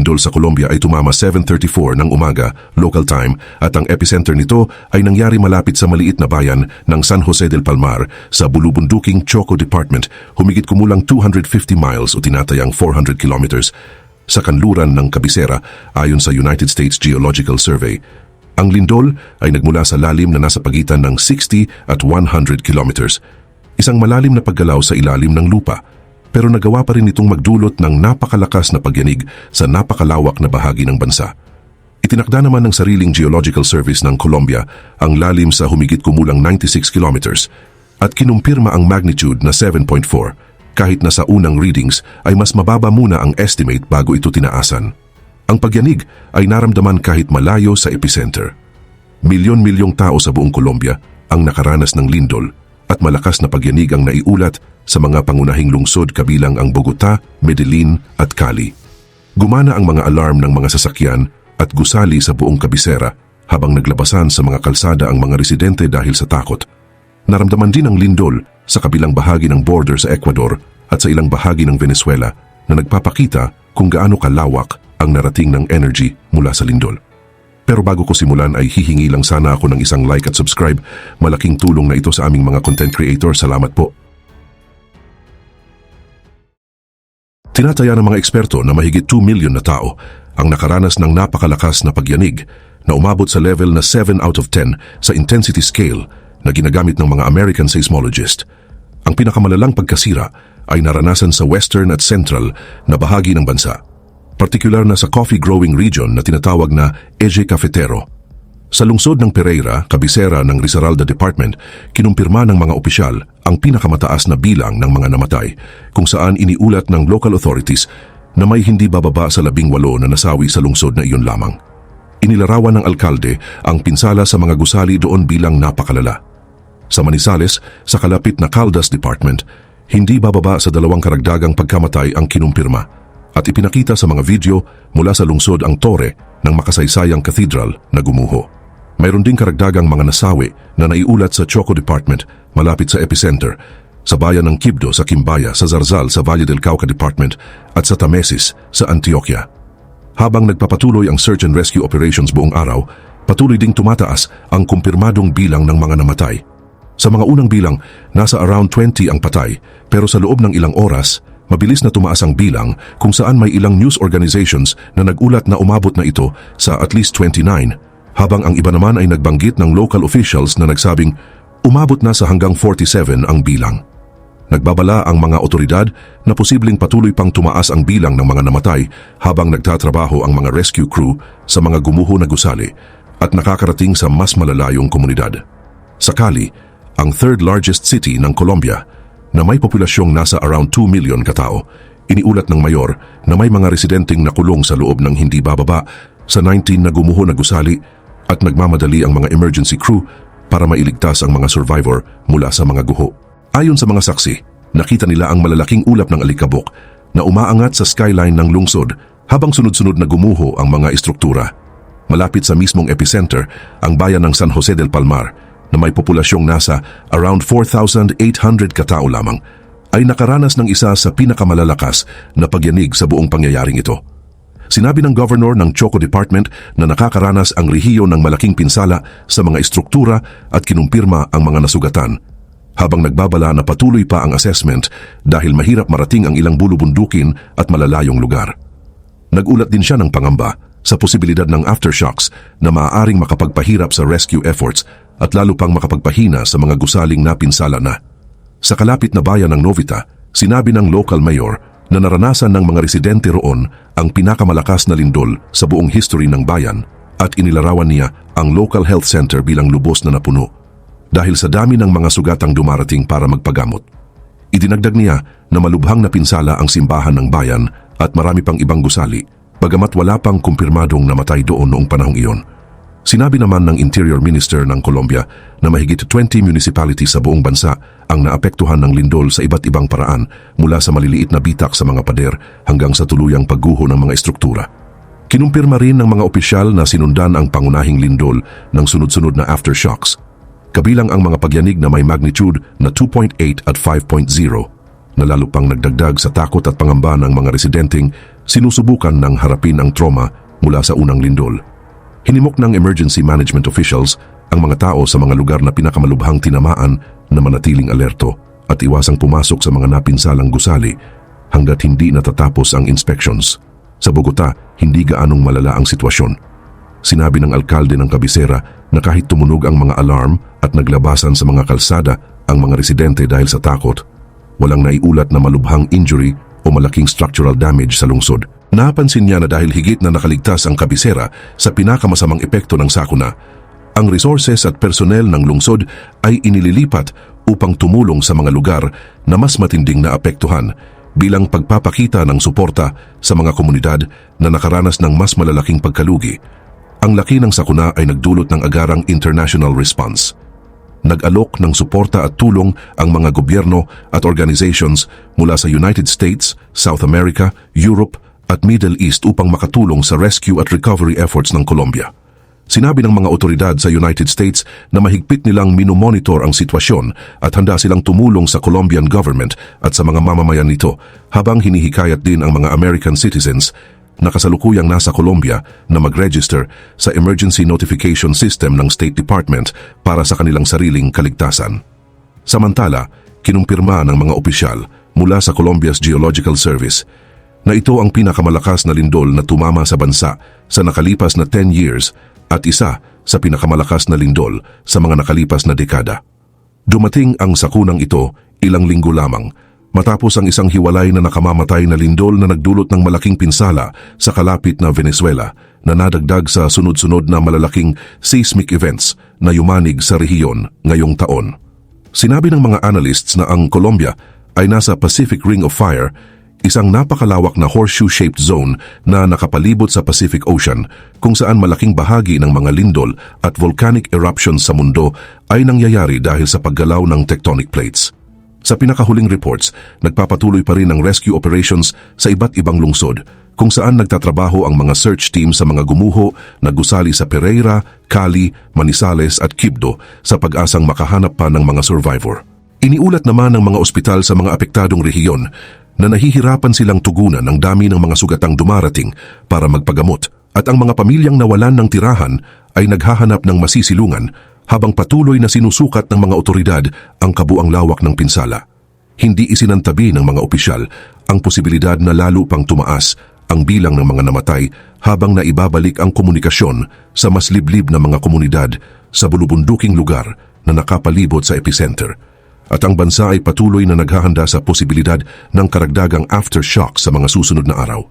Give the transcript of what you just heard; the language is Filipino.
lindol sa Colombia ay tumama 7:34 ng umaga, local time, at ang epicenter nito ay nangyari malapit sa maliit na bayan ng San Jose del Palmar sa bulubunduking Choco Department, humigit kumulang 250 miles o tinatayang 400 kilometers sa kanluran ng Cabecera ayon sa United States Geological Survey. Ang lindol ay nagmula sa lalim na nasa pagitan ng 60 at 100 kilometers. Isang malalim na paggalaw sa ilalim ng lupa, pero nagawa pa rin itong magdulot ng napakalakas na pagyanig sa napakalawak na bahagi ng bansa. Itinakda naman ng sariling Geological Service ng Colombia ang lalim sa humigit kumulang 96 kilometers at kinumpirma ang magnitude na 7.4, kahit na sa unang readings ay mas mababa muna ang estimate bago ito tinaasan. Ang pagyanig ay naramdaman kahit malayo sa epicenter. Milyon-milyong tao sa buong Colombia ang nakaranas ng lindol at malakas na pagyanig ang naiulat sa mga pangunahing lungsod kabilang ang Bogota, Medellin at Cali. Gumana ang mga alarm ng mga sasakyan at gusali sa buong Cabecera habang naglabasan sa mga kalsada ang mga residente dahil sa takot. Naramdaman din ang lindol sa kabilang bahagi ng border sa Ecuador at sa ilang bahagi ng Venezuela na nagpapakita kung gaano kalawak ang narating ng energy mula sa lindol. Pero bago ko simulan ay hihingi lang sana ako ng isang like at subscribe. Malaking tulong na ito sa aming mga content creator. Salamat po. Tinataya ng mga eksperto na mahigit 2 million na tao ang nakaranas ng napakalakas na pagyanig na umabot sa level na 7 out of 10 sa intensity scale na ginagamit ng mga American seismologist. Ang pinakamalalang pagkasira ay naranasan sa western at central na bahagi ng bansa, partikular na sa coffee-growing region na tinatawag na Eje Cafetero. Sa lungsod ng Pereira, Cabecera ng Risaralda Department, kinumpirma ng mga opisyal ang pinakamataas na bilang ng mga namatay, kung saan iniulat ng local authorities na may hindi bababa sa 18 na nasawi sa lungsod na iyon lamang. Inilarawan ng alkalde ang pinsala sa mga gusali doon bilang napakalala. Sa Manizales, sa kalapit na Caldas Department, hindi bababa sa 2 karagdagang pagkamatay ang kinumpirma, at ipinakita sa mga video mula sa lungsod ang tore ng makasaysayang cathedral na gumuho. Mayroon ding karagdagang mga nasawi na naiulat sa Choco Department malapit sa epicenter, sa bayan ng Quibdó sa Quimbaya, sa Zarzal sa Valle del Cauca Department at sa Tamesis sa Antioquia. Habang nagpapatuloy ang search and rescue operations buong araw, patuloy ding tumataas ang kumpirmadong bilang ng mga namatay. Sa mga unang bilang, nasa around 20 ang patay, pero sa loob ng ilang oras, mabilis na tumaas ang bilang kung saan may ilang news organizations na nagulat na umabot na ito sa at least 29, habang ang iba naman ay nagbanggit ng local officials na nagsabing umabot na sa hanggang 47 ang bilang. Nagbabala ang mga otoridad na posibleng patuloy pang tumaas ang bilang ng mga namatay habang nagtatrabaho ang mga rescue crew sa mga gumuho na gusali at nakakarating sa mas malalayong komunidad. Sa Cali, ang third largest city ng Colombia, na may populasyong nasa around 2 million katao, iniulat ng mayor na may mga residenteng nakulong sa loob ng hindi bababa sa 19 na gumuho na gusali at nagmamadali ang mga emergency crew para mailigtas ang mga survivor mula sa mga guho. Ayon sa mga saksi, nakita nila ang malalaking ulap ng alikabok na umaangat sa skyline ng lungsod habang sunod-sunod na gumuho ang mga istruktura. Malapit sa mismong epicenter, ang bayan ng San Jose del Palmar, na may populasyong nasa around 4,800 katao lamang, ay nakaranas ng isa sa pinakamalalakas na pagyanig sa buong pangyayaring ito. Sinabi ng governor ng Choco Department na nakakaranas ang rehiyon ng malaking pinsala sa mga istruktura at kinumpirma ang mga nasugatan, habang nagbabala na patuloy pa ang assessment dahil mahirap marating ang ilang bulubundukin at malalayong lugar. Nagulat din siya ng pangamba sa posibilidad ng aftershocks na maaaring makapagpahirap sa rescue efforts at lalo pang makapagpahina sa mga gusaling napinsala na. Sa kalapit na bayan ng Novita, sinabi ng local mayor na naranasan ng mga residente roon ang pinakamalakas na lindol sa buong history ng bayan at inilarawan niya ang local health center bilang lubos na napuno dahil sa dami ng mga sugatang dumarating para magpagamot. Idinagdag niya na malubhang napinsala ang simbahan ng bayan at marami pang ibang gusali, bagamat wala pang kumpirmadong namatay doon noong panahong iyon. Sinabi naman ng Interior Minister ng Colombia na mahigit 20 municipalities sa buong bansa ang naapektuhan ng lindol sa iba't ibang paraan, mula sa maliliit na bitak sa mga pader hanggang sa tuluyang pagguho ng mga estruktura. Kinumpirma rin ng mga opisyal na sinundan ang pangunahing lindol ng sunod-sunod na aftershocks, kabilang ang mga pagyanig na may magnitude na 2.8 at 5.0, na lalo pang nagdagdag sa takot at pangamba ng mga residenteng sinusubukan ng harapin ang trauma mula sa unang lindol. Hinimok ng emergency management officials ang mga tao sa mga lugar na pinakamalubhang tinamaan na manatiling alerto at iwasang pumasok sa mga napinsalang gusali hanggat hindi natatapos ang inspections. Sa Bogota, hindi gaanong malala ang sitwasyon. Sinabi ng alkalde ng kabisera na kahit tumunog ang mga alarm at naglabasan sa mga kalsada ang mga residente dahil sa takot, walang naiulat na malubhang injury o malaking structural damage sa lungsod. Napansin niya na dahil higit na nakaligtas ang kabisera sa pinakamasamang epekto ng sakuna, ang resources at personnel ng lungsod ay inililipat upang tumulong sa mga lugar na mas matinding naapektuhan bilang pagpapakita ng suporta sa mga komunidad na nakaranas ng mas malalaking pagkalugi. Ang laki ng sakuna ay nagdulot ng agarang international response. Nag-alok ng suporta at tulong ang mga gobyerno at organizations mula sa United States, South America, Europe at Middle East upang makatulong sa rescue at recovery efforts ng Colombia. Sinabi ng mga otoridad sa United States na mahigpit nilang minomonitor ang sitwasyon at handa silang tumulong sa Colombian government at sa mga mamamayan nito habang hinihikayat din ang mga American citizens na kasalukuyang nasa Colombia na mag-register sa Emergency Notification System ng State Department para sa kanilang sariling kaligtasan. Samantala, kinumpirma ng mga opisyal mula sa Colombia's Geological Service na ito ang pinakamalakas na lindol na tumama sa bansa sa nakalipas na 10 years at isa sa pinakamalakas na lindol sa mga nakalipas na dekada. Dumating ang sakunang ito ilang linggo lamang matapos ang isang hiwalay na nakamamatay na lindol na nagdulot ng malaking pinsala sa kalapit na Venezuela na nadagdag sa sunod-sunod na malalaking seismic events na yumanig sa rehiyon ngayong taon. Sinabi ng mga analysts na ang Colombia ay nasa Pacific Ring of Fire, isang napakalawak na horseshoe-shaped zone na nakapalibot sa Pacific Ocean kung saan malaking bahagi ng mga lindol at volcanic eruptions sa mundo ay nangyayari dahil sa paggalaw ng tectonic plates. Sa pinakahuling reports, nagpapatuloy pa rin ang rescue operations sa iba't ibang lungsod kung saan nagtatrabaho ang mga search team sa mga gumuho na gusali sa Pereira, Cali, Manizales at Quibdó sa pag-asang makahanap pa ng mga survivor. Iniulat naman ng mga ospital sa mga apektadong rehiyon na nahihirapan silang tugunan ang dami ng mga sugatang dumarating para magpagamot at ang mga pamilyang nawalan ng tirahan ay naghahanap ng masisilungan habang patuloy na sinusukat ng mga otoridad ang kabuang lawak ng pinsala. Hindi isinantabi ng mga opisyal ang posibilidad na lalo pang tumaas ang bilang ng mga namatay habang naibabalik ang komunikasyon sa mas liblib na mga komunidad sa bulubunduking lugar na nakapalibot sa epicenter. At ang bansa ay patuloy na naghahanda sa posibilidad ng karagdagang aftershock sa mga susunod na araw.